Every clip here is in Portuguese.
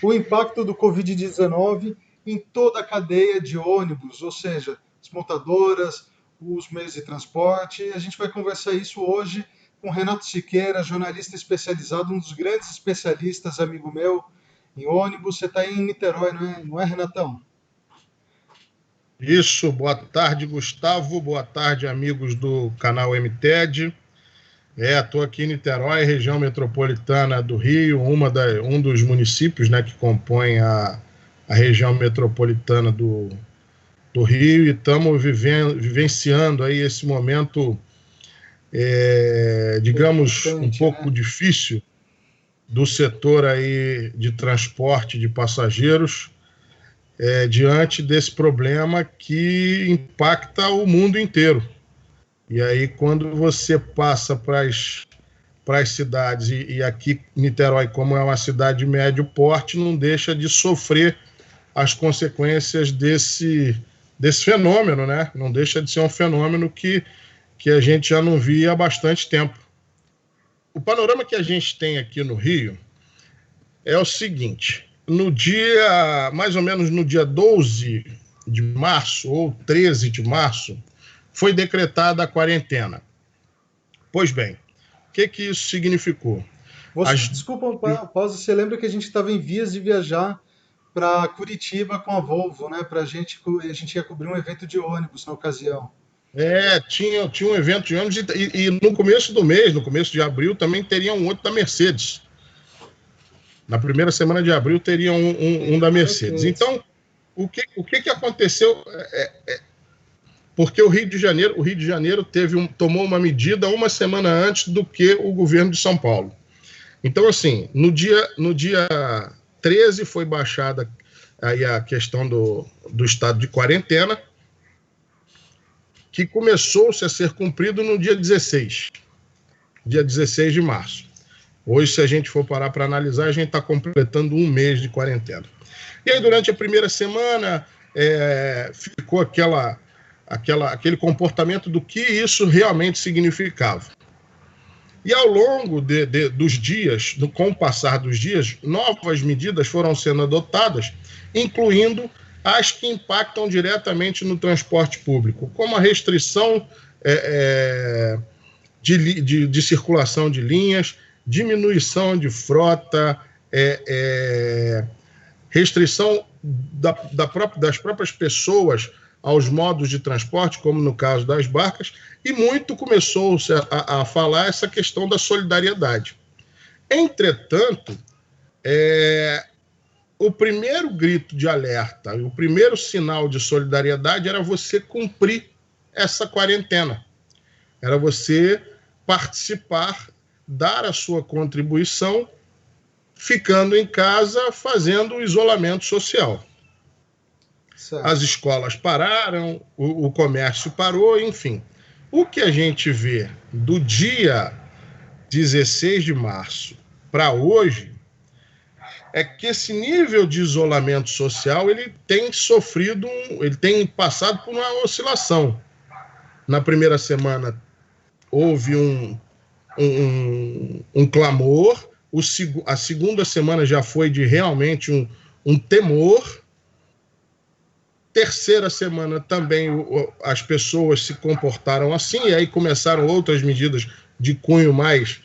o impacto do Covid-19 em toda a cadeia de ônibus, ou seja, as montadoras, os meios de transporte. A gente vai conversar isso hoje com Renato Siqueira, jornalista especializado, um dos grandes especialistas, amigo meu, em ônibus. Você está em Niterói, não é, Renatão? Isso, boa tarde, Gustavo. Boa tarde, amigos do canal MTED. Estou aqui em Niterói, região metropolitana do Rio, um dos municípios, né, que compõem a região metropolitana do Rio, e estamos vivenciando aí esse momento, digamos, um Importante, pouco né? difícil do setor aí de transporte de passageiros, diante desse problema que impacta o mundo inteiro. E aí, quando você passa para as cidades, e aqui Niterói, como é uma cidade de médio porte, não deixa de sofrer as consequências desse fenômeno, né? Não deixa de ser um fenômeno que a gente já não via há bastante tempo. O panorama que a gente tem aqui no Rio é o seguinte: mais ou menos no dia 12 de março ou 13 de março, foi decretada a quarentena. Pois bem, o que isso significou? As... Desculpa a pausa, você lembra que a gente estava em vias de viajar para Curitiba com a Volvo, né? A gente ia cobrir um evento de ônibus na ocasião. tinha um evento de ônibus, e no começo do mês, no começo de abril, também teria um outro da Mercedes. Na primeira semana de abril teria um da Mercedes. Então, o que aconteceu? Porque o Rio de Janeiro tomou uma medida uma semana antes do que o governo de São Paulo. Então, assim, no dia 13 foi baixada aí a questão do estado de quarentena, que começou-se a ser cumprido no dia 16 de março. Hoje, se a gente for parar para analisar, a gente está completando um mês de quarentena. E aí, durante a primeira semana, ficou aquele comportamento do que isso realmente significava. E ao longo dos dias, com o passar dos dias, novas medidas foram sendo adotadas, incluindo as que impactam diretamente no transporte público, como a restrição de circulação de linhas, diminuição de frota, restrição das próprias pessoas aos modos de transporte, como no caso das barcas, e muito começou-se a falar essa questão da solidariedade. Entretanto, o primeiro grito de alerta, o primeiro sinal de solidariedade era você cumprir essa quarentena, era você participar, dar a sua contribuição, ficando em casa, fazendo o isolamento social. Certo. As escolas pararam, o comércio parou, enfim. O que a gente vê do dia 16 de março para hoje é que esse nível de isolamento social ele tem passado por uma oscilação. Na primeira semana houve um clamor, a segunda semana já foi de realmente um temor. Terceira semana também as pessoas se comportaram assim, e aí começaram outras medidas de cunho mais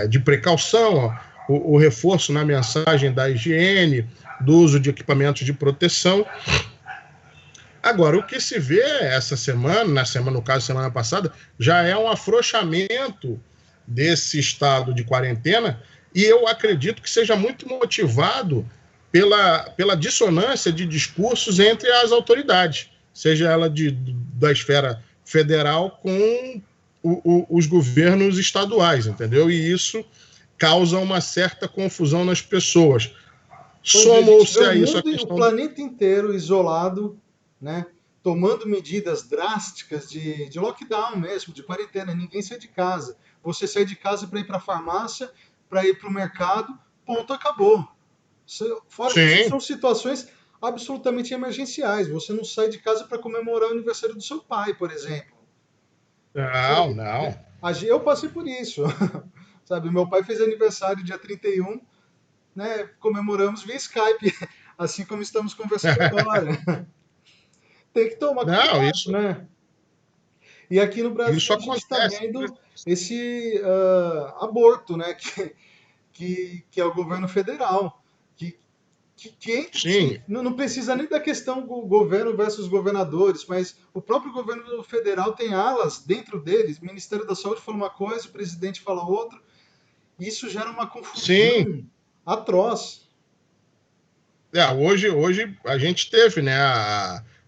de precaução, o reforço na mensagem da higiene, do uso de equipamentos de proteção. Agora, o que se vê essa semana, no caso, semana passada, já é um afrouxamento desse estado de quarentena, e eu acredito que seja muito motivado pela dissonância de discursos entre as autoridades, seja ela da esfera federal com os governos estaduais, entendeu? E isso causa uma certa confusão nas pessoas. A gente vê Somou-se o a isso a mundo e o questão planeta inteiro isolado, né? Tomando medidas drásticas de lockdown mesmo, de quarentena. Ninguém sai de casa. Você sai de casa para ir para a farmácia, para ir para o mercado, ponto, acabou. Fora isso, Sim. são situações absolutamente emergenciais. Você não sai de casa para comemorar o aniversário do seu pai, por exemplo. Não, Sabe? não. Eu passei por isso. Sabe, meu pai fez aniversário dia 31. né, comemoramos via Skype, assim como estamos conversando agora. Tem que tomar Não, cuidado, né? E aqui no Brasil isso a gente está acontece. vendo esse aborto, né? Que é o governo federal, que, que entra, assim, Sim, não precisa nem da questão do governo versus governadores, mas o próprio governo federal tem alas dentro deles. O Ministério da Saúde fala uma coisa, o presidente fala outra, e isso gera uma sim. confusão atroz. Hoje a gente teve, né,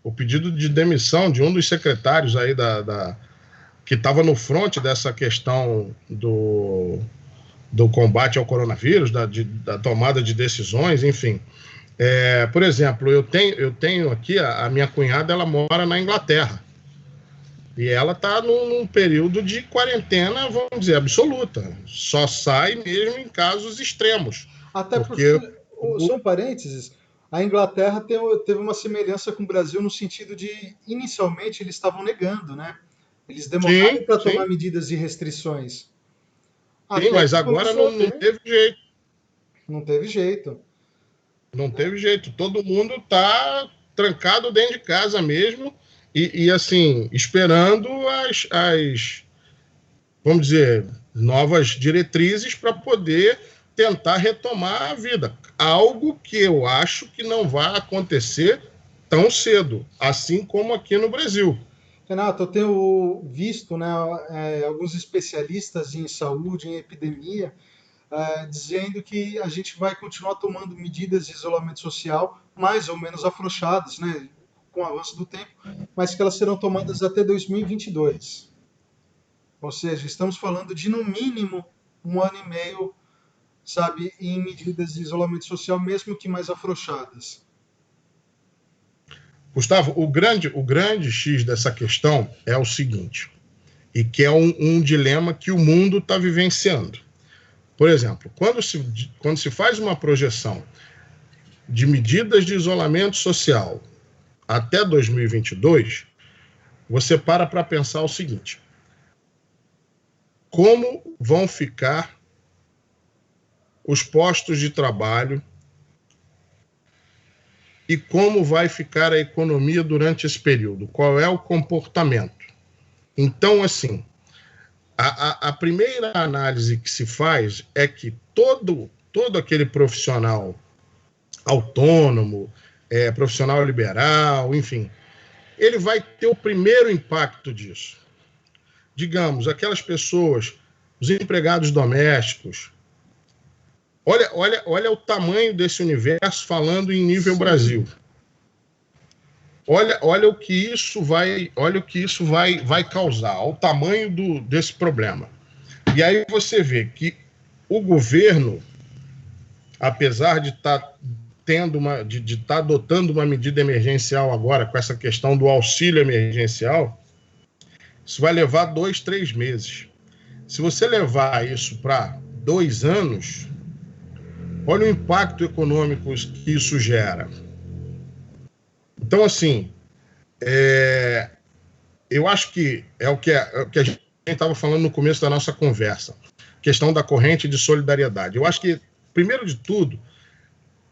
o pedido de demissão de um dos secretários aí que estava no fronte dessa questão do combate ao coronavírus, da tomada de decisões, enfim. Por exemplo, eu tenho aqui, a minha cunhada, ela mora na Inglaterra. E ela está num período de quarentena, vamos dizer, absoluta. Só sai mesmo em casos extremos. Até porque, Porque. só um parênteses, a Inglaterra teve uma semelhança com o Brasil no sentido de, inicialmente, eles estavam negando, né? Eles demoraram Sim, para tomar sim, medidas de restrições. sim, Até mas que agora começou não, a não ter, teve jeito. não teve jeito. Não teve jeito. Todo mundo está trancado dentro de casa mesmo e assim, esperando vamos dizer, novas diretrizes para poder tentar retomar a vida. Algo que eu acho que não vai acontecer tão cedo, assim como aqui no Brasil. Renato, eu tenho visto, né, alguns especialistas em saúde, em epidemia, dizendo que a gente vai continuar tomando medidas de isolamento social mais ou menos afrouxadas, né, com o avanço do tempo, mas que elas serão tomadas até 2022. Ou seja, estamos falando de no mínimo um ano e meio, sabe, em medidas de isolamento social, mesmo que mais afrouxadas. Gustavo, o grande X dessa questão é o seguinte, e que é um dilema que o mundo está vivenciando. Por exemplo, quando se faz uma projeção de medidas de isolamento social até 2022, você para pensar o seguinte: como vão ficar os postos de trabalho e como vai ficar a economia durante esse período? Qual é o comportamento? Então, assim, a primeira análise que se faz é que todo aquele profissional autônomo, profissional liberal, enfim, ele vai ter o primeiro impacto disso. Digamos, aquelas pessoas, os empregados domésticos. Olha o tamanho desse universo falando em nível Sim, Brasil. Olha o que isso vai causar, o tamanho desse problema. E aí você vê que o governo, apesar de estar adotando uma medida emergencial agora com essa questão do auxílio emergencial, isso vai levar 2, 3 meses. Se você levar isso para 2 anos, olha o impacto econômico que isso gera. Então, assim, eu acho que é o que a gente estava falando no começo da nossa conversa, questão da corrente de solidariedade. Eu acho que, primeiro de tudo,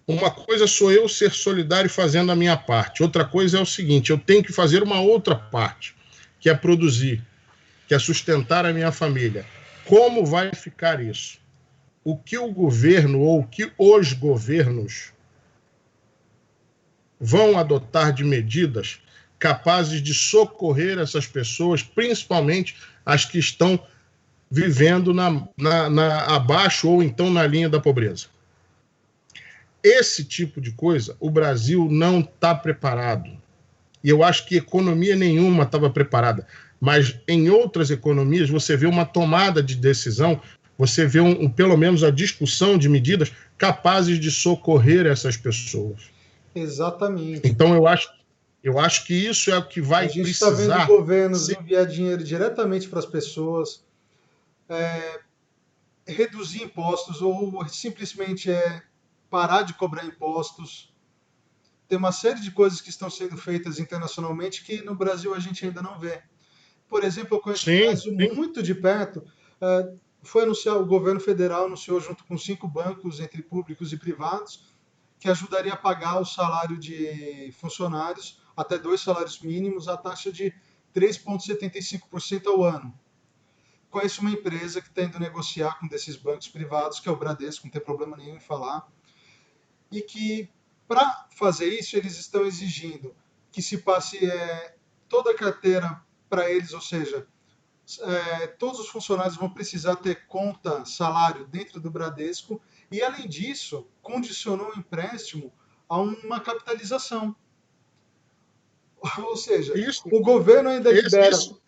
uma coisa sou eu ser solidário fazendo a minha parte. Outra coisa é o seguinte, eu tenho que fazer uma outra parte, que é produzir, que é sustentar a minha família. Como vai ficar isso? O que o governo ou o que os governos vão adotar de medidas capazes de socorrer essas pessoas, principalmente as que estão vivendo abaixo ou então na linha da pobreza. Esse tipo de coisa, o Brasil não está preparado. E eu acho que economia nenhuma estava preparada. Mas em outras economias, você vê uma tomada de decisão, você vê pelo menos a discussão de medidas capazes de socorrer essas pessoas. exatamente. Então, eu acho que isso é o que A vai gente está vendo precisar governos ser. enviar dinheiro diretamente para as pessoas, reduzir impostos ou simplesmente parar de cobrar impostos. Tem uma série de coisas que estão sendo feitas internacionalmente que no Brasil a gente ainda não vê. Por exemplo, eu conheço um Sim, caso sim, muito de perto. foi anunciado, o governo federal anunciou junto com 5 bancos, entre públicos e privados, que ajudaria a pagar o salário de funcionários, até 2 salários mínimos, a taxa de 3,75% ao ano. Conheço uma empresa que está indo negociar com um desses bancos privados, que é o Bradesco, não tem problema nenhum em falar, e que, para fazer isso, eles estão exigindo que se passe toda a carteira para eles, ou seja, todos os funcionários vão precisar ter conta, salário dentro do Bradesco, e, além disso, condicionou o empréstimo a uma capitalização. Ou seja, Isso, o governo ainda libera isso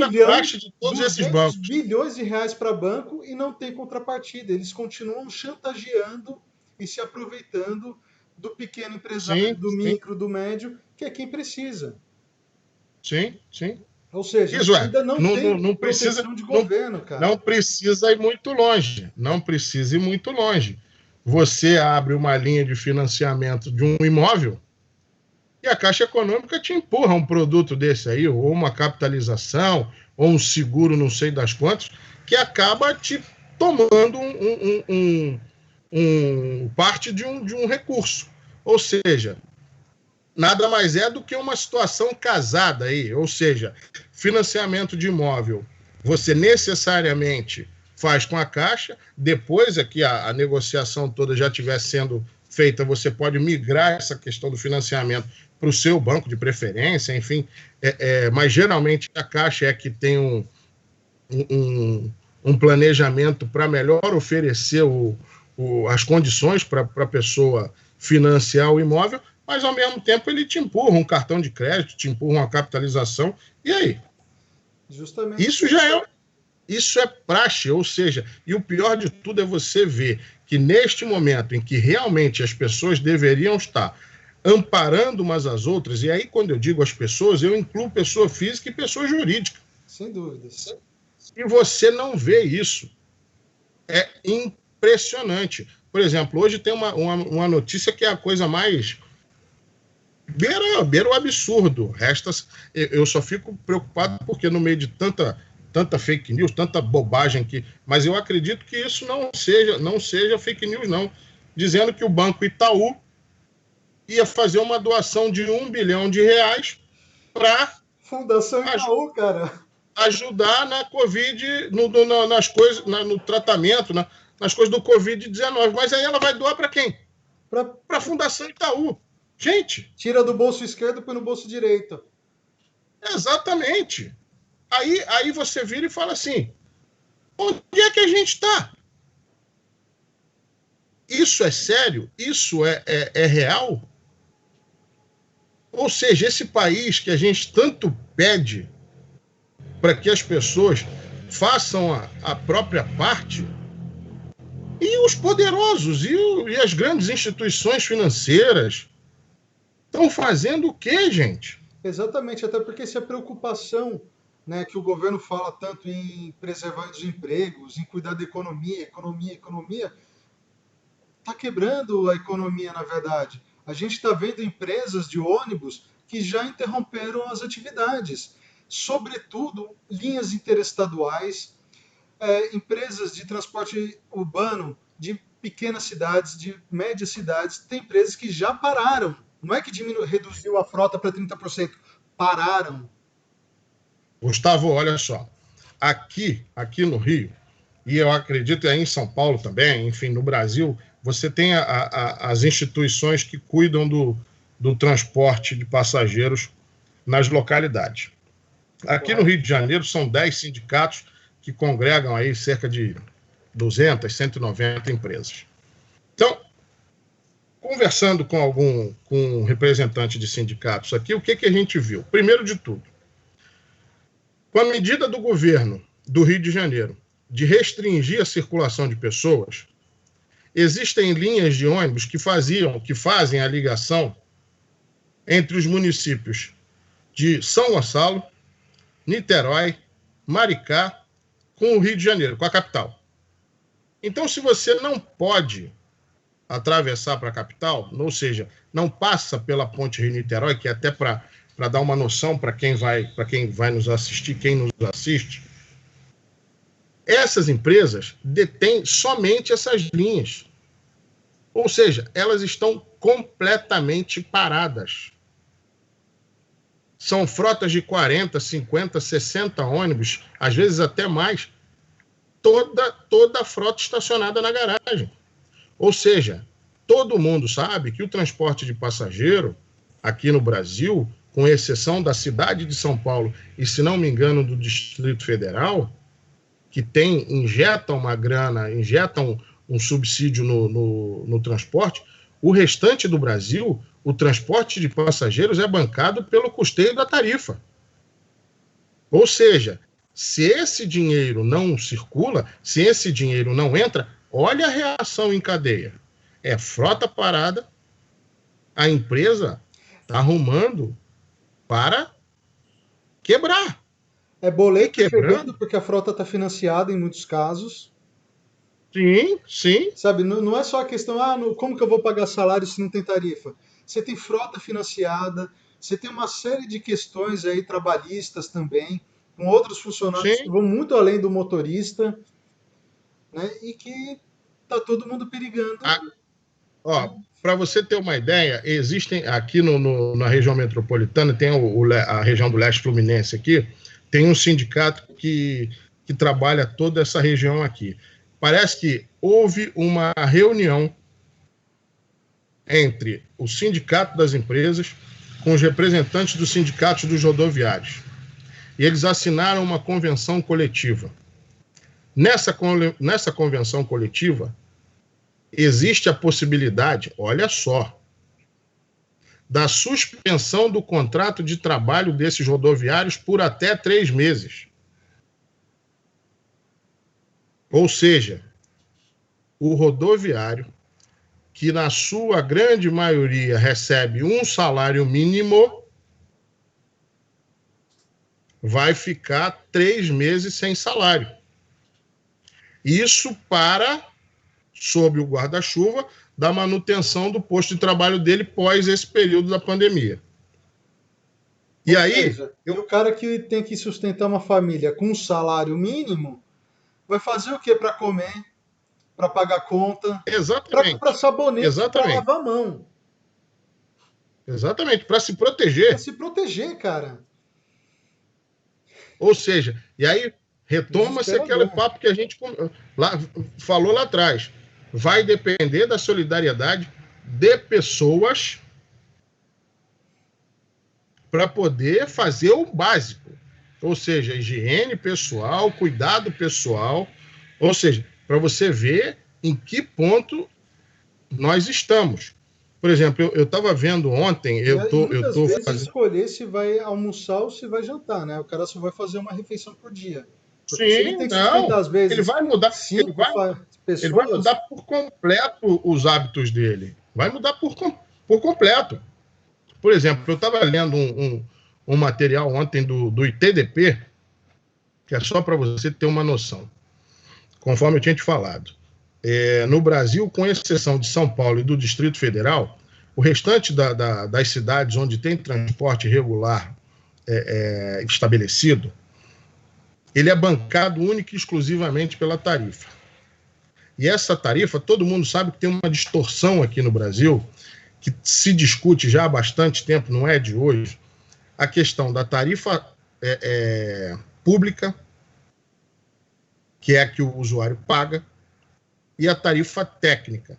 é praxe de todos esses 200 bancos. bilhões de reais para banco e não tem contrapartida. Eles continuam chantageando e se aproveitando do pequeno empresário, Sim, do sim, micro, do médio, que é quem precisa. sim, sim. Ou seja, Isso ainda não tem não precisa, proteção de governo, cara. não precisa ir muito longe. Não precisa ir muito longe. Você abre uma linha de financiamento de um imóvel e a Caixa Econômica te empurra um produto desse aí, ou uma capitalização, ou um seguro, não sei das quantas, que acaba te tomando parte de um recurso. Ou seja, nada mais é do que uma situação casada aí, ou seja, financiamento de imóvel, você necessariamente faz com a Caixa, depois é que a negociação toda já estiver sendo feita, você pode migrar essa questão do financiamento para o seu banco de preferência, enfim, mas geralmente a Caixa é que tem um planejamento para melhor oferecer as condições para a pessoa financiar o imóvel, mas ao mesmo tempo ele te empurra um cartão de crédito, te empurra uma capitalização, e aí? Justamente. Isso é praxe, ou seja, e o pior de tudo é você ver que neste momento em que realmente as pessoas deveriam estar amparando umas às outras, e aí quando eu digo as pessoas, eu incluo pessoa física e pessoa jurídica. Sem dúvidas. E você não vê isso. É impressionante. Por exemplo, hoje tem uma notícia que é a coisa mais beira o absurdo. Eu só fico preocupado porque no meio de tanta fake news, tanta bobagem mas eu acredito que isso não seja fake news, não. Dizendo que o Banco Itaú ia fazer uma doação de R$1 bilhão para Fundação Itaú, cara. Ajudar na Covid, nas coisas, no tratamento, nas coisas do Covid-19. Mas aí ela vai doar para quem? Para a Fundação Itaú. Gente! Tira do bolso esquerdo e põe no bolso direito. Exatamente. Aí você vira e fala assim, onde é que a gente está? Isso é sério? Isso é real? Ou seja, esse país que a gente tanto pede para que as pessoas façam a própria parte, e os poderosos e as grandes instituições financeiras estão fazendo o quê, gente? Exatamente, até porque se a preocupação, né, que o governo fala tanto em preservar os empregos, em cuidar da economia, está quebrando a economia, na verdade. A gente está vendo empresas de ônibus que já interromperam as atividades, sobretudo linhas interestaduais, empresas de transporte urbano de pequenas cidades, de médias cidades, tem empresas que já pararam. Não é que reduziu a frota para 30%, pararam. Gustavo, olha só, aqui no Rio, e eu acredito aí em São Paulo também, enfim, no Brasil, você tem as instituições que cuidam do transporte de passageiros nas localidades. Aqui no Rio de Janeiro são 10 sindicatos que congregam aí cerca de 200, 190 empresas. Então, conversando com um representante de sindicatos aqui, o que a gente viu? Primeiro de tudo, com a medida do governo do Rio de Janeiro de restringir a circulação de pessoas, existem linhas de ônibus que fazem a ligação entre os municípios de São Gonçalo, Niterói, Maricá, com o Rio de Janeiro, com a capital. Então, se você não pode atravessar para a capital, ou seja, não passa pela ponte Rio-Niterói, que é até para dar uma noção para quem vai nos assistir, quem nos assiste, Essas empresas detêm somente essas linhas. Ou seja, elas estão completamente paradas. São frotas de 40, 50, 60 ônibus, às vezes até mais, toda a frota estacionada na garagem. Ou seja, todo mundo sabe que o transporte de passageiro aqui no Brasil, com exceção da cidade de São Paulo e, se não me engano, do Distrito Federal, que injetam uma grana, injetam um subsídio no transporte, o restante do Brasil, o transporte de passageiros é bancado pelo custeio da tarifa. Ou seja, se esse dinheiro não circula, se esse dinheiro não entra, olha a reação em cadeia. É frota parada, a empresa está arrumando para quebrar. É boleto chegando porque a frota está financiada em muitos casos. Sim, sim. Sabe, não é só a questão, como que eu vou pagar salário se não tem tarifa? Você tem frota financiada, você tem uma série de questões aí trabalhistas também, com outros funcionários que vão muito além do motorista, né? E que tá todo mundo perigando. Para você ter uma ideia, existem aqui na região metropolitana, tem a região do leste fluminense aqui, tem um sindicato que trabalha toda essa região aqui. Parece que houve uma reunião entre o sindicato das empresas com os representantes dos sindicatos dos rodoviários. E eles assinaram uma convenção coletiva. Nessa convenção coletiva, existe a possibilidade, olha só, da suspensão do contrato de trabalho desses rodoviários por até 3 meses. Ou seja, o rodoviário, que na sua grande maioria recebe um salário mínimo, vai ficar 3 meses sem salário. Isso sob o guarda-chuva da manutenção do posto de trabalho dele pós esse período da pandemia. E aí... o cara que tem que sustentar uma família com um salário mínimo vai fazer o quê para comer, para pagar conta, para sabonete, para lavar a mão. Exatamente, para se proteger. Para se proteger, cara. Ou seja, e aí retoma-se aquele papo que a gente falou lá atrás. Vai depender da solidariedade de pessoas para poder fazer o básico. Ou seja, higiene pessoal, cuidado pessoal. Ou seja, para você ver em que ponto nós estamos. Por exemplo, eu estava vendo ontem... muitas vezes escolher se vai almoçar ou se vai jantar, né? O cara só vai fazer uma refeição por dia. Sim, ele tem que sustentar, às vezes, ele vai mudar, ele vai mudar por completo os hábitos dele. Vai mudar por completo. Por exemplo, eu estava lendo um material ontem do ITDP, que é só para você ter uma noção. Conforme eu tinha te falado. No Brasil, com exceção de São Paulo e do Distrito Federal, o restante das cidades onde tem transporte regular estabelecido, ele é bancado única e exclusivamente pela tarifa. E essa tarifa, todo mundo sabe que tem uma distorção aqui no Brasil, que se discute já há bastante tempo, não é de hoje, a questão da tarifa pública, que é a que o usuário paga, e a tarifa técnica,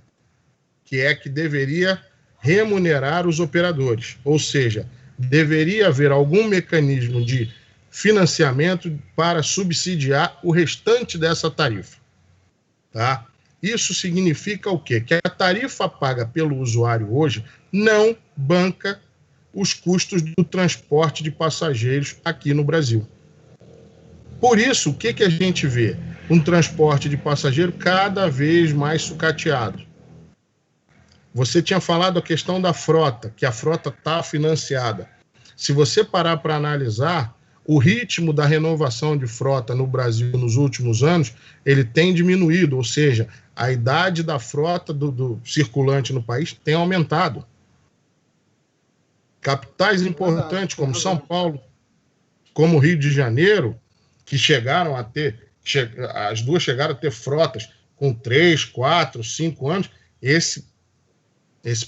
que é a que deveria remunerar os operadores. Ou seja, deveria haver algum mecanismo de financiamento para subsidiar o restante dessa tarifa. Tá? Isso significa o quê? Que a tarifa paga pelo usuário hoje não banca os custos do transporte de passageiros aqui no Brasil. Por isso, o que a gente vê? Um transporte de passageiro cada vez mais sucateado. Você tinha falado a questão da frota, que a frota está financiada. Se você parar para analisar, o ritmo da renovação de frota no Brasil nos últimos anos, ele tem diminuído, ou seja, a idade da frota do circulante no país tem aumentado. Capitais importantes como São Paulo, como Rio de Janeiro, que chegaram a ter as duas chegaram a ter frotas com 3, 4, 5 anos. Esse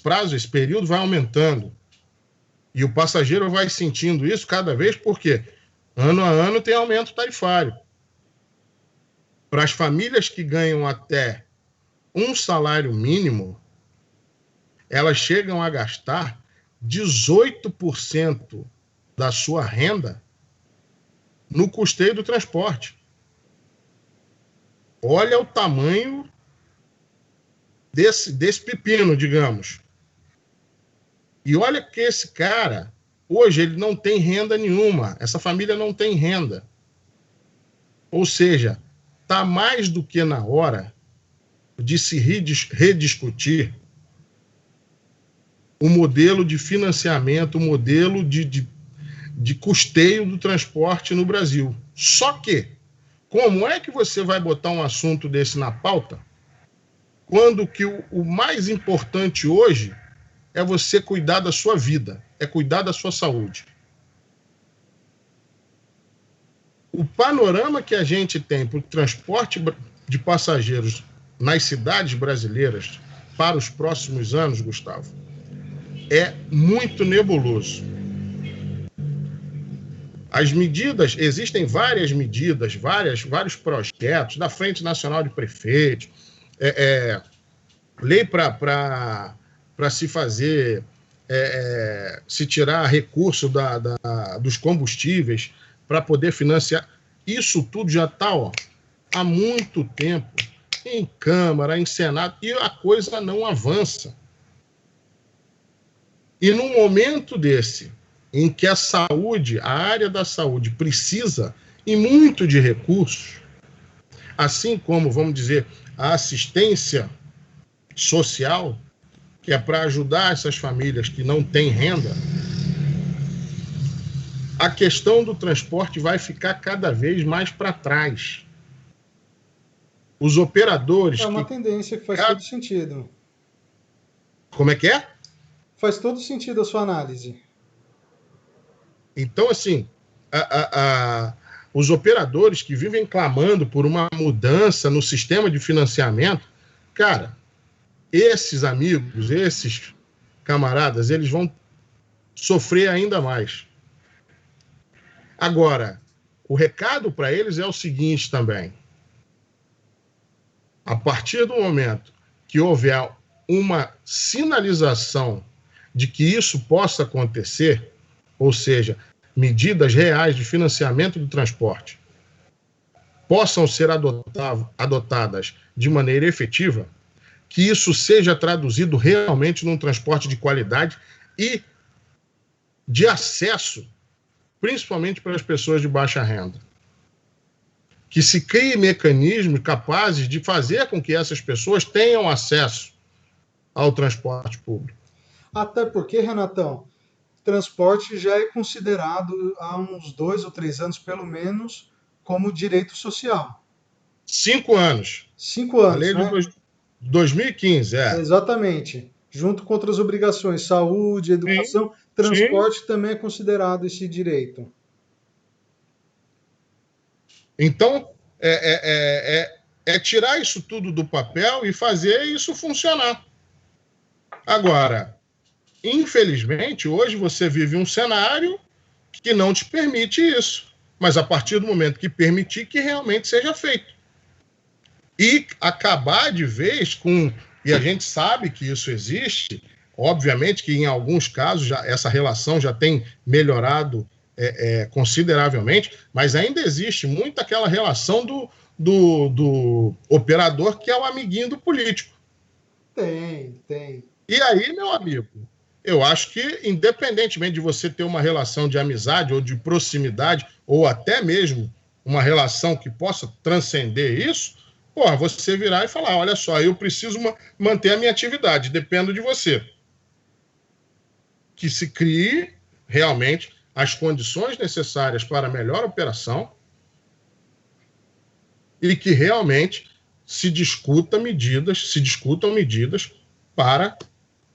prazo, esse período vai aumentando. E o passageiro vai sentindo isso cada vez, porque ano a ano tem aumento tarifário. Para as famílias que ganham até um salário mínimo, elas chegam a gastar 18% da sua renda no custeio do transporte. Olha o tamanho desse pepino, digamos. E olha que esse cara, hoje, ele não tem renda nenhuma. Essa família não tem renda. Ou seja, está mais do que na hora de se rediscutir o modelo de financiamento, o modelo de custeio do transporte no Brasil. Só que, como é que você vai botar um assunto desse na pauta quando que o mais importante hoje é você cuidar da sua vida, é cuidar da sua saúde? O panorama que a gente tem para o transporte de passageiros nas cidades brasileiras para os próximos anos, Gustavo, é muito nebuloso. As medidas, existem várias medidas, vários projetos da Frente Nacional de Prefeitos, lei para se fazer, se tirar recurso dos combustíveis para poder financiar. Isso tudo já está há muito tempo em Câmara, em Senado, e a coisa não avança. E num momento desse, em que a saúde, a área da saúde precisa e muito de recursos, assim como, vamos dizer, a assistência social, que é para ajudar essas famílias que não têm renda, a questão do transporte vai ficar cada vez mais para trás. Os operadores... É uma tendência que faz todo sentido. Como é que é? Faz todo sentido a sua análise. Então, assim, os operadores que vivem clamando por uma mudança no sistema de financiamento, cara, esses amigos, esses camaradas, eles vão sofrer ainda mais. Agora, o recado para eles é o seguinte também. A partir do momento que houver uma sinalização de que isso possa acontecer, ou seja, medidas reais de financiamento do transporte possam ser adotadas de maneira efetiva, que isso seja traduzido realmente num transporte de qualidade e de acesso, principalmente para as pessoas de baixa renda. Que se criem mecanismos capazes de fazer com que essas pessoas tenham acesso ao transporte público. Até porque, Renatão, transporte já é considerado há uns 2 ou 3 anos, pelo menos, como direito social. 5 anos. 5 anos, a lei né? de 2015, Exatamente. Junto com outras obrigações, saúde, educação, transporte também é considerado esse direito. Então, é tirar isso tudo do papel e fazer isso funcionar. Agora, infelizmente, hoje você vive um cenário que não te permite isso. Mas a partir do momento que permitir, que realmente seja feito. E acabar de vez com... E a gente sabe que isso existe, obviamente que em alguns casos essa relação já tem melhorado consideravelmente, mas ainda existe muito aquela relação do operador que é o amiguinho do político. Tem. E aí, meu amigo, eu acho que, independentemente de você ter uma relação de amizade ou de proximidade, ou até mesmo uma relação que possa transcender isso, você virar e falar, olha só, eu preciso manter a minha atividade, dependo de você. Que se crie realmente as condições necessárias para a melhor operação e que realmente se discutam medidas para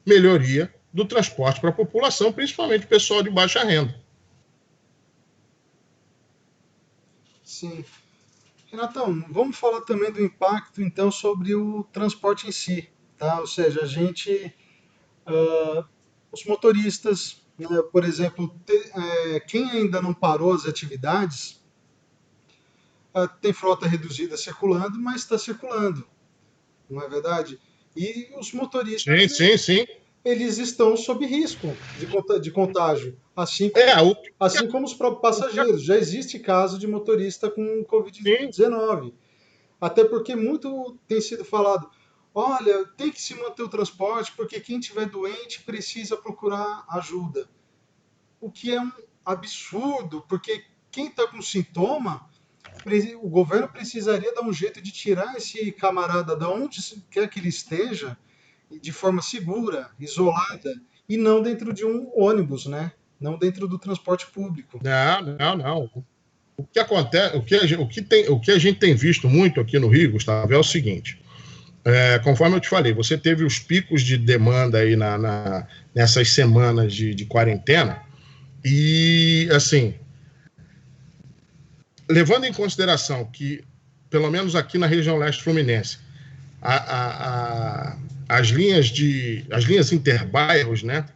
melhoria do transporte para a população, principalmente o pessoal de baixa renda. Sim. Renatão, vamos falar também do impacto, então, sobre o transporte em si, tá? Ou seja, ah, os motoristas, né, por exemplo, quem ainda não parou as atividades, tem frota reduzida circulando, mas está circulando, não é verdade? E os motoristas, Sim, sim, sim. eles estão sob risco de contágio, É, assim como os próprios o que passageiros. Já existe caso de motorista com sim, Covid-19. Até porque muito tem sido falado, olha, tem que se manter o transporte porque quem estiver doente precisa procurar ajuda. O que é um absurdo, porque quem está com sintoma, o governo precisaria dar um jeito de tirar esse camarada da onde quer que ele esteja, de forma segura, isolada, e não dentro de um ônibus, né? Não dentro do transporte público. não, não, não. O que acontece, o que a gente tem visto muito aqui no Rio, Gustavo, é o seguinte: conforme eu te falei, você teve os picos de demanda aí nessas semanas de quarentena, e assim, levando em consideração que, pelo menos aqui na região leste fluminense, a, a, a, as linhas interbairros, né,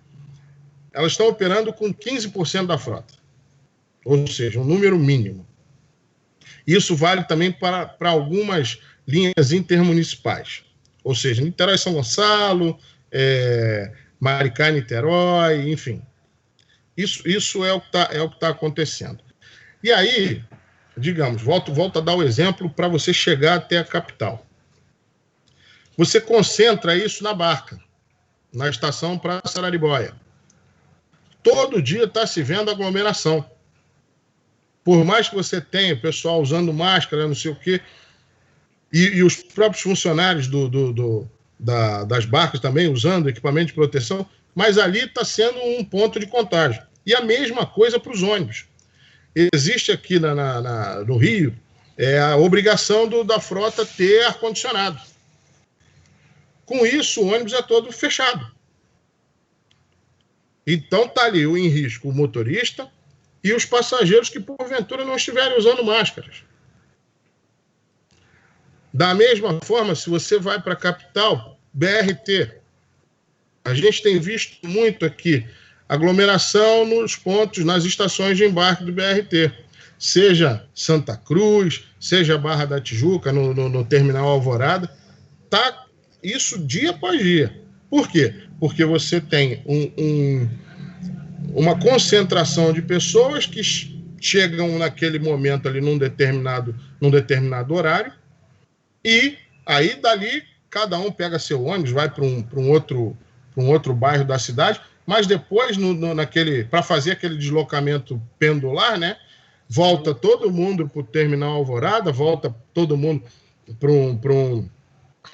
elas estão operando com 15% da frota, ou seja, um número mínimo. Isso vale também para algumas linhas intermunicipais, ou seja, Niterói São Gonçalo, Maricá Niterói, enfim. Isso é o que está acontecendo. E aí, digamos, volto a dar o exemplo para você chegar até a capital. Você concentra isso na barca, na estação Praça Araribóia. Todo dia está se vendo aglomeração. Por mais que você tenha o pessoal usando máscara, não sei o quê, e os próprios funcionários das barcas também usando equipamento de proteção, mas ali está sendo um ponto de contágio. E a mesma coisa para os ônibus. Existe aqui no Rio a obrigação da frota ter ar-condicionado. Com isso, o ônibus é todo fechado. Então está ali em risco o motorista e os passageiros que, porventura, não estiverem usando máscaras. Da mesma forma, se você vai para a capital, BRT. A gente tem visto muito aqui aglomeração nos pontos, nas estações de embarque do BRT. Seja Santa Cruz, seja Barra da Tijuca, no Terminal Alvorada. Tá isso dia após dia. Por quê? Porque você tem uma concentração de pessoas que chegam naquele momento ali num determinado horário, e aí dali cada um pega seu ônibus, vai para um outro bairro da cidade, mas depois para fazer aquele deslocamento pendular, né? Volta todo mundo para o terminal Alvorada, volta todo mundo para um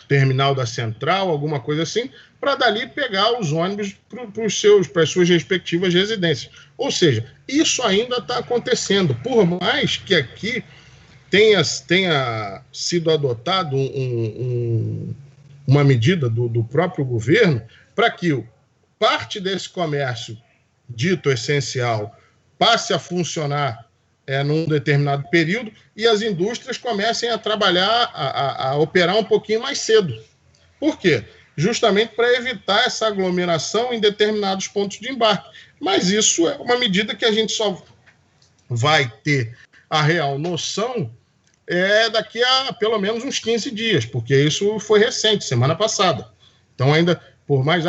terminal da Central, alguma coisa assim, para dali pegar os ônibus para as suas respectivas residências. Ou seja, isso ainda está acontecendo, por mais que aqui tenha sido adotado uma medida do próprio governo para que parte desse comércio dito essencial passe a funcionar num determinado período e as indústrias comecem a trabalhar, a operar um pouquinho mais cedo. Por quê? Justamente para evitar essa aglomeração em determinados pontos de embarque. Mas isso é uma medida que a gente só vai ter a real noção daqui a pelo menos uns 15 dias, porque isso foi recente, semana passada. Então ainda, por mais,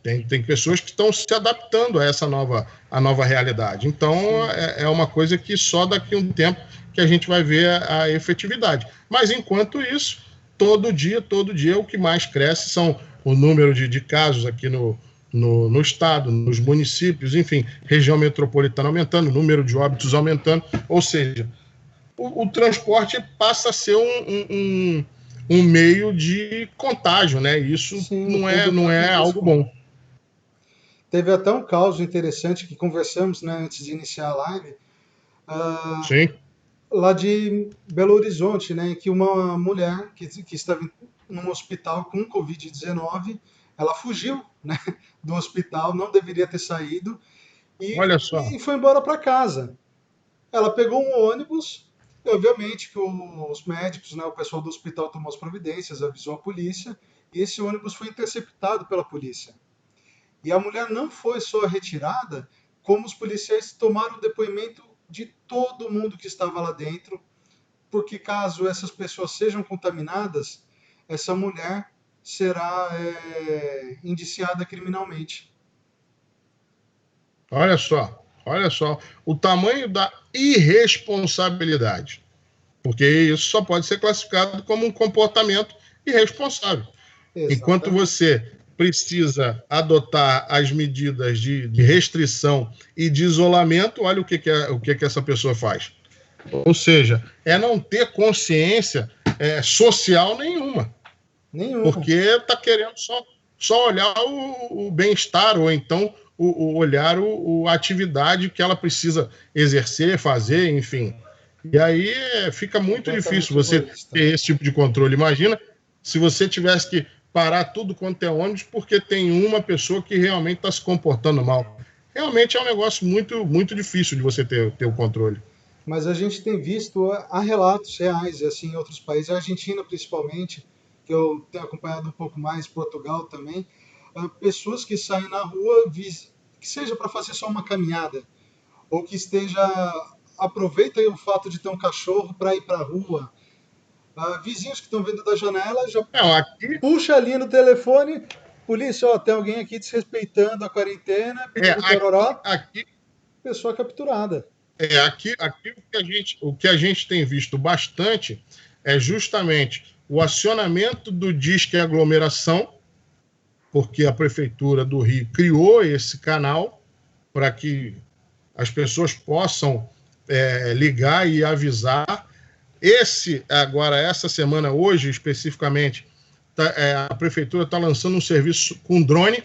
tem pessoas que estão se adaptando a essa nova realidade. Então é uma coisa que só daqui a um tempo que a gente vai ver a efetividade. Mas enquanto isso, todo dia, o que mais cresce são o número de casos aqui no estado, nos municípios, enfim, região metropolitana aumentando, o número de óbitos aumentando, ou seja, o transporte passa a ser um meio de contágio, né? Isso Sim, não é algo bom. Teve até um caso interessante que conversamos, né, antes de iniciar a live, Sim. lá de Belo Horizonte, né, em que uma mulher que estava num hospital com Covid-19, ela fugiu, né, do hospital, não deveria ter saído, Olha só. e foi embora para casa. Ela pegou um ônibus, E, obviamente, que os médicos, né, o pessoal do hospital tomou as providências, avisou a polícia, e esse ônibus foi interceptado pela polícia. E a mulher não foi só retirada, como os policiais tomaram o depoimento de todo mundo que estava lá dentro, porque caso essas pessoas sejam contaminadas, essa mulher será indiciada criminalmente. Olha só o tamanho da irresponsabilidade, porque isso só pode ser classificado como um comportamento irresponsável. Enquanto Exatamente. você precisa adotar as medidas de restrição e de isolamento, olha o que essa pessoa faz. Ou seja, é não ter consciência social nenhuma, Nenhuma. porque está querendo só olhar o bem-estar, ou então olhar a atividade que ela precisa exercer, fazer, enfim. E aí fica muito difícil Completamente você egoísta. ter esse tipo de controle. Imagina se você tivesse que parar tudo quanto é ônibus porque tem uma pessoa que realmente está se comportando mal. Realmente é um negócio muito, muito difícil de você ter o controle. Mas a gente tem visto há relatos reais, assim, em outros países, a Argentina principalmente, que eu tenho acompanhado um pouco mais, Portugal também, pessoas que saem na rua, que seja para fazer só uma caminhada, ou que esteja aproveita aí o fato de ter um cachorro para ir para a rua. Vizinhos que estão vendo da janela já Não, aqui, puxa ali no telefone, polícia, ó, tem alguém aqui desrespeitando a quarentena, piriri pororó, aqui pessoa capturada. aqui o que a gente tem visto bastante é justamente o acionamento do Disque Aglomeração, porque a Prefeitura do Rio criou esse canal para que as pessoas possam ligar e avisar. Essa semana, hoje especificamente, a Prefeitura está lançando um serviço com drone,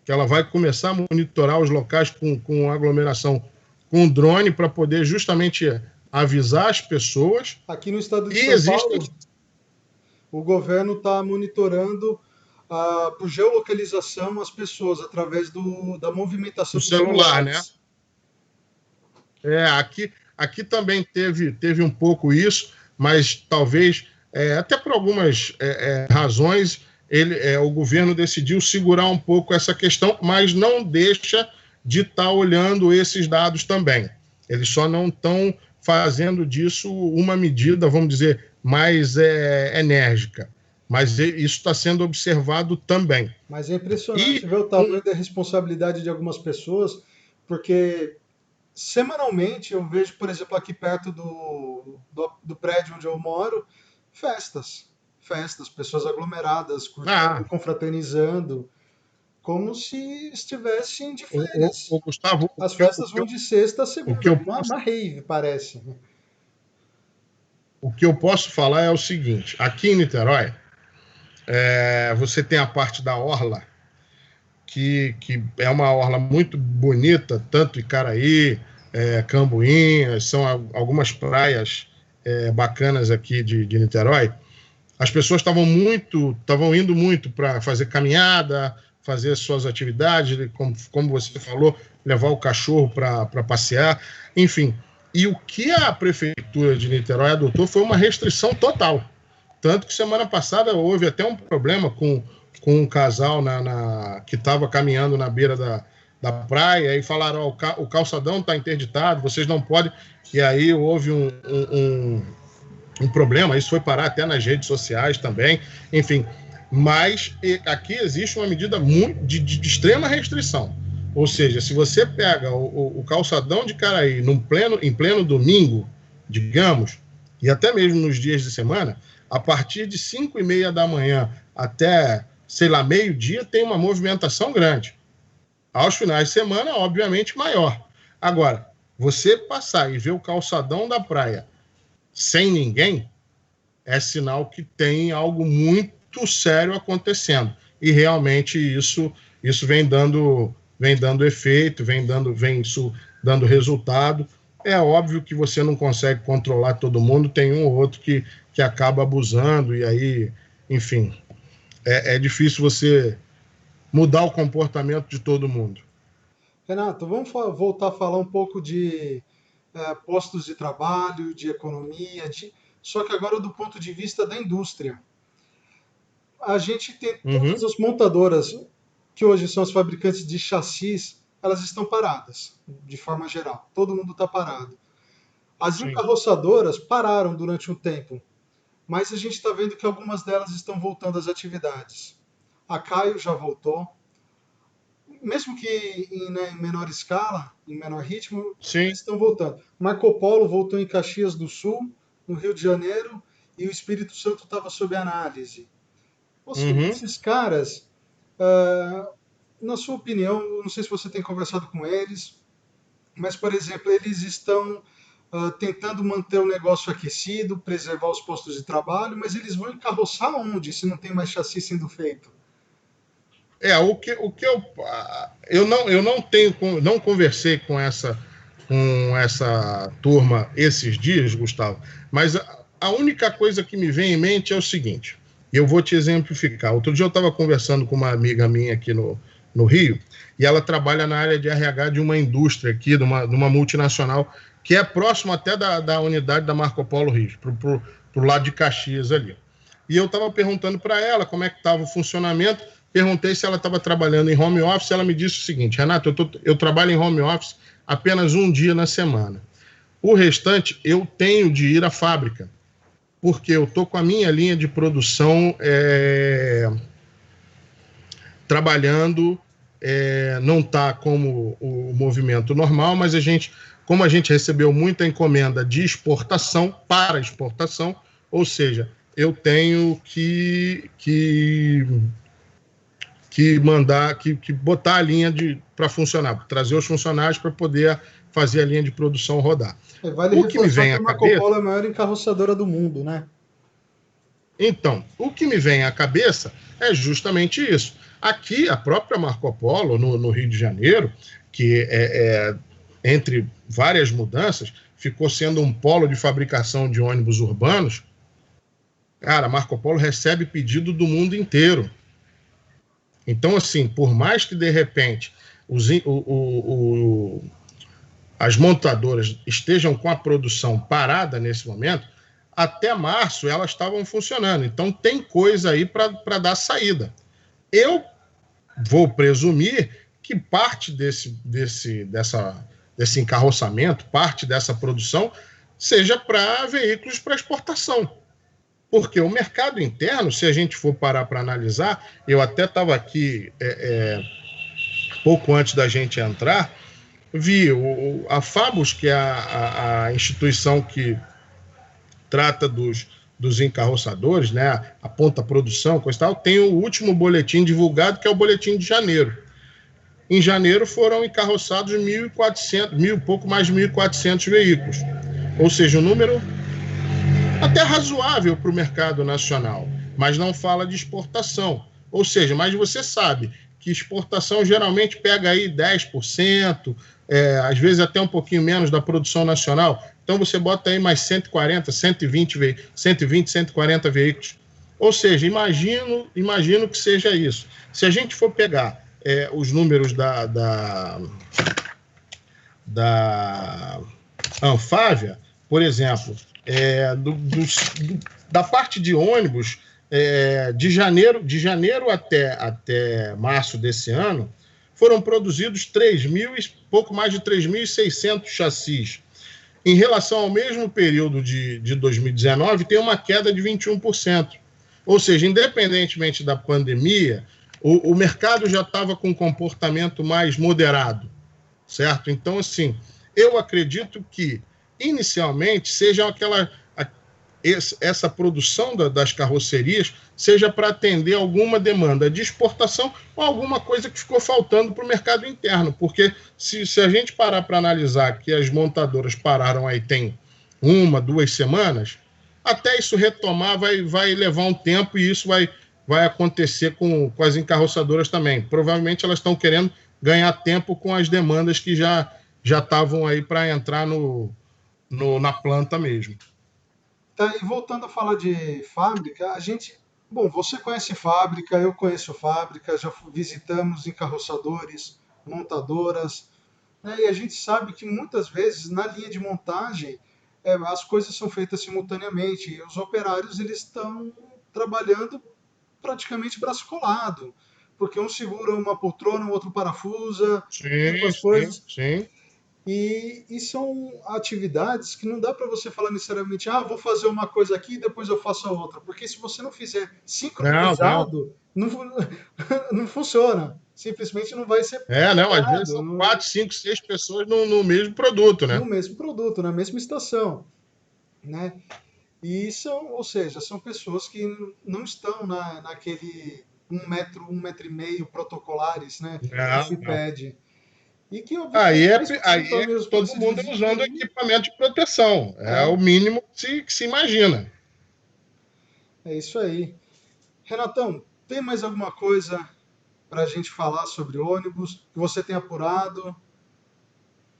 que ela vai começar a monitorar os locais com aglomeração com drone para poder justamente avisar as pessoas. Aqui no estado de E São existem Paulo, o governo está monitorando por geolocalização as pessoas através da o movimentação dos celular, né? celulares. Aqui também teve um pouco isso, mas talvez, até por algumas razões, o governo decidiu segurar um pouco essa questão, mas não deixa de estar olhando esses dados também. Eles só não estão fazendo disso uma medida, vamos dizer, mais enérgica. Mas isso está sendo observado também. Mas é impressionante E ver o tamanho da responsabilidade de algumas pessoas, porque semanalmente eu vejo, por exemplo, aqui perto do prédio onde eu moro, festas. Festas, pessoas aglomeradas, curtindo, ah, confraternizando, como se estivessem de o férias. Gustavo, As festas vão de sexta a o que segunda, eu uma rave, parece. O que eu posso falar é o seguinte: aqui em Niterói, você tem a parte da orla, que é uma orla muito bonita, tanto Icaraí, Cambuinhas, são algumas praias bacanas aqui de Niterói. As pessoas estavam indo muito para fazer caminhada, fazer suas atividades, como você falou, levar o cachorro para passear, enfim. E o que a prefeitura de Niterói adotou foi uma restrição total. Tanto que semana passada houve até um problema com um casal que estava caminhando na beira da praia e falaram: o calçadão está interditado, vocês não podem. E aí houve um problema, isso foi parar até nas redes sociais também, enfim. Mas aqui existe uma medida de extrema restrição. Ou seja, se você pega o calçadão de Caraí em pleno domingo, digamos, e até mesmo nos dias de semana, a partir de 5:30 da manhã até, sei lá, meio-dia, tem uma movimentação grande. Aos finais de semana, obviamente, maior. Agora, você passar e ver o calçadão da praia sem ninguém, é sinal que tem algo muito sério acontecendo. E realmente isso vem dando efeito, vem isso dando resultado. É óbvio que você não consegue controlar todo mundo, tem um ou outro que acaba abusando, e aí, enfim, é difícil você mudar o comportamento de todo mundo. Renato, vamos voltar a falar um pouco de postos de trabalho, de economia, só que agora do ponto de vista da indústria. A gente tem todas Uhum. as montadoras, que hoje são as fabricantes de chassis, elas estão paradas, de forma geral. Todo mundo está parado. As Sim. encarroçadoras pararam durante um tempo, mas a gente está vendo que algumas delas estão voltando às atividades. A Caio já voltou, mesmo que né, em menor escala, em menor ritmo, Sim. eles estão voltando. Marco Polo voltou em Caxias do Sul, no Rio de Janeiro, e o Espírito Santo estava sob análise. Ou seja, Uhum. esses caras, ah, na sua opinião, não sei se você tem conversado com eles, mas, por exemplo, eles estão tentando manter o negócio aquecido, preservar os postos de trabalho, mas eles vão encarroçar onde, se não tem mais chassi sendo feito? O que eu não tenho, não conversei com essa turma esses dias, Gustavo, mas a única coisa que me vem em mente é o seguinte, e eu vou te exemplificar. Outro dia eu estava conversando com uma amiga minha aqui no Rio, e ela trabalha na área de RH de uma indústria aqui, de uma multinacional, que é próximo até da unidade da Marco Polo Rio, pro lado de Caxias ali. E eu estava perguntando para ela como é que estava o funcionamento. Perguntei se ela estava trabalhando em home office. Ela me disse o seguinte: Renato, eu trabalho em home office apenas um dia na semana. O restante eu tenho de ir à fábrica, porque eu estou com a minha linha de produção trabalhando, não está como o movimento normal, mas como a gente recebeu muita encomenda de exportação, para exportação, ou seja, eu tenho que botar a linha para funcionar, trazer os funcionários para poder fazer a linha de produção rodar. Vale O que me reforçar vem que à a Marco cabeça, Polo é a maior encarroçadora do mundo, né? então, o que me vem à cabeça é justamente isso. Aqui, a própria Marco Polo, no Rio de Janeiro, que entre várias mudanças, ficou sendo um polo de fabricação de ônibus urbanos. Cara, a Marco Polo recebe pedido do mundo inteiro. Então, assim, por mais que de repente as montadoras estejam com a produção parada nesse momento, até março elas estavam funcionando. Então, tem coisa aí para dar saída. Eu vou presumir que parte desse encarroçamento, parte dessa produção, seja para veículos para exportação. Porque o mercado interno, se a gente for parar para analisar, eu até estava aqui pouco antes da gente entrar, vi a Fabus, que é a instituição que trata dos encarroçadores, né, aponta a produção, coisa e tal, tem o último boletim divulgado, que é o boletim de janeiro. Em janeiro foram encarroçados 1.400, pouco mais de 1.400 veículos. Ou seja, um número até razoável para o mercado nacional, mas não fala de exportação. Ou seja, mas você sabe que exportação geralmente pega aí 10%, às vezes até um pouquinho menos da produção nacional. Então você bota aí mais 140, 140 veículos. Ou seja, imagino que seja isso. Se a gente for pegar os números da Anfávia, por exemplo, da parte de ônibus, de janeiro até março desse ano, foram produzidos pouco mais de 3.600 chassis. Em relação ao mesmo período de 2019, tem uma queda de 21%. Ou seja, independentemente da pandemia, o mercado já estava com um comportamento mais moderado, certo? Então, assim, eu acredito que, inicialmente, seja essa produção das carrocerias seja para atender alguma demanda de exportação ou alguma coisa que ficou faltando para o mercado interno, porque se a gente parar para analisar que as montadoras pararam aí tem 2 semanas, até isso retomar vai levar um tempo, e isso vai acontecer com as encarroçadoras também. Provavelmente elas estão querendo ganhar tempo com as demandas que já estavam aí para entrar na planta mesmo. Tá, e voltando a falar de fábrica, bom, você conhece fábrica, eu conheço fábrica, já visitamos encarroçadores, montadoras. né? E a gente sabe que muitas vezes na linha de montagem as coisas são feitas simultaneamente e os operários eles estão trabalhando praticamente braço colado, porque um segura uma poltrona, o outro parafusa, limpa Sim, as sim, coisas. sim. E são atividades que não dá para você falar necessariamente, ah, vou fazer uma coisa aqui e depois eu faço a outra. Porque se você não fizer Não, não. sincronizado, não, não funciona. Simplesmente não vai ser Não, às vezes pegado são 4, 5, 6 pessoas no mesmo produto, no né? mesmo produto, na mesma estação, né? E são, ou seja, são pessoas que não estão naquele 1 metro, 1,5 metro protocolares, né, que Não, se não. pede. E que, obviamente, Aí respeitam é ali os todo mundo procedimentos de usando higiene. equipamento de proteção. É o É, mínimo que se imagina. é isso aí. Renatão, tem mais alguma coisa para a gente falar sobre ônibus que você tem apurado?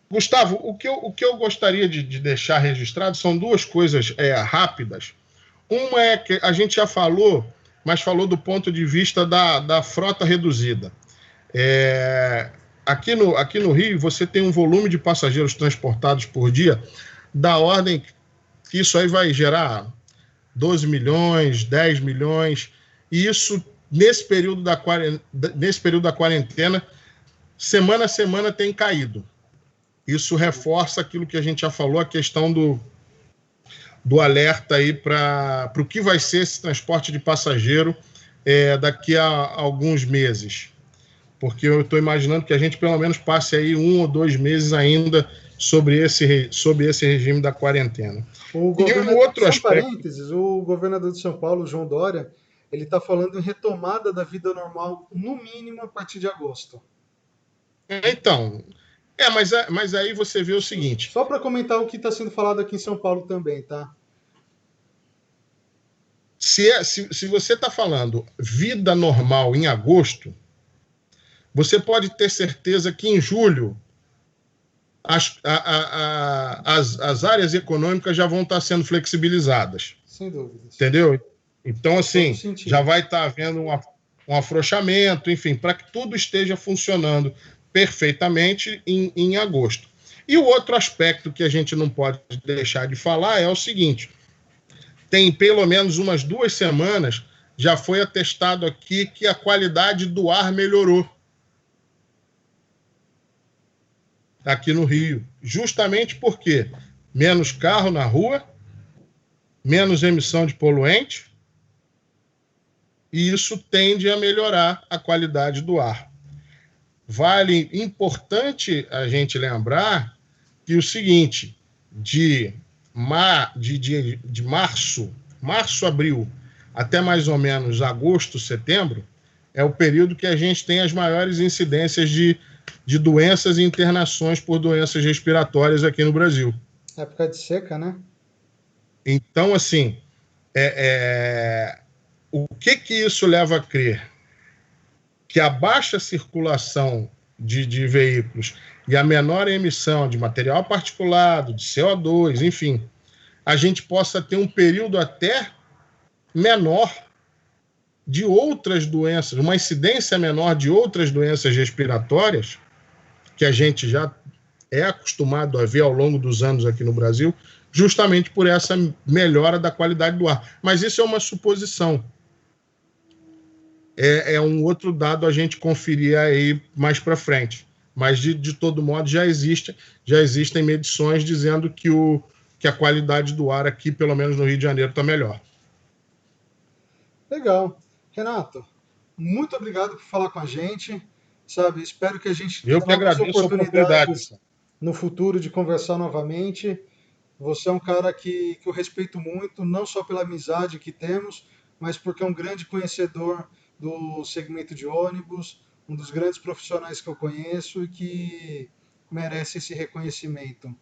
Gustavo, o que eu gostaria de deixar registrado são duas coisas rápidas. Uma é que a gente já falou, mas falou do ponto de vista da frota reduzida. É, aqui no Rio, você tem um volume de passageiros transportados por dia da ordem que isso aí vai gerar 12 milhões, 10 milhões, e isso nesse período da quarentena, semana a semana tem caído. Isso reforça aquilo que a gente já falou, a questão do alerta aí para o que vai ser esse transporte de passageiro daqui a alguns meses. Porque eu estou imaginando que a gente pelo menos passe aí 1 ou 2 meses ainda sobre esse regime da quarentena. O E um governador, outro só um aspecto. parênteses, o governador de São Paulo, João Dória, ele está falando em retomada da vida normal, no mínimo a partir de agosto. Então, mas aí você vê o seguinte: Só para comentar o que está sendo falado aqui em São Paulo também, tá? se você está falando vida normal em agosto, você pode ter certeza que em julho as áreas econômicas já vão estar sendo flexibilizadas. Sem dúvidas. Entendeu? Então, Faz todo assim, já sentido. vai estar havendo um afrouxamento, enfim, para que tudo esteja funcionando perfeitamente em agosto. E o outro aspecto que a gente não pode deixar de falar é o seguinte: tem pelo menos umas 2 semanas já foi atestado aqui que a qualidade do ar melhorou aqui no Rio. Justamente porque menos carro na rua, menos emissão de poluente, e isso tende a melhorar a qualidade do ar. Vale importante a gente lembrar que o seguinte, de março, abril, até mais ou menos agosto, setembro, é o período que a gente tem as maiores incidências de doenças e internações por doenças respiratórias aqui no Brasil. Época de seca, né? Então, assim, o que isso leva a crer? Que a baixa circulação de veículos e a menor emissão de material particulado, de CO2, enfim, a gente possa ter um período até menor de outras doenças, uma incidência menor de outras doenças respiratórias, que a gente já é acostumado a ver ao longo dos anos aqui no Brasil, justamente por essa melhora da qualidade do ar. Mas isso é uma suposição. É um outro dado a gente conferir aí mais para frente. Mas, de todo modo, já existem medições dizendo que a qualidade do ar aqui, pelo menos no Rio de Janeiro, está melhor. Legal. Renato, muito obrigado por falar com a gente. Sabe, espero que a gente Eu tenha que novas agradeço a oportunidade, oportunidades Gustavo. no futuro de conversar novamente. Você é um cara que eu respeito muito, não só pela amizade que temos, mas porque é um grande conhecedor do segmento de ônibus, um dos grandes profissionais que eu conheço e que merece esse reconhecimento.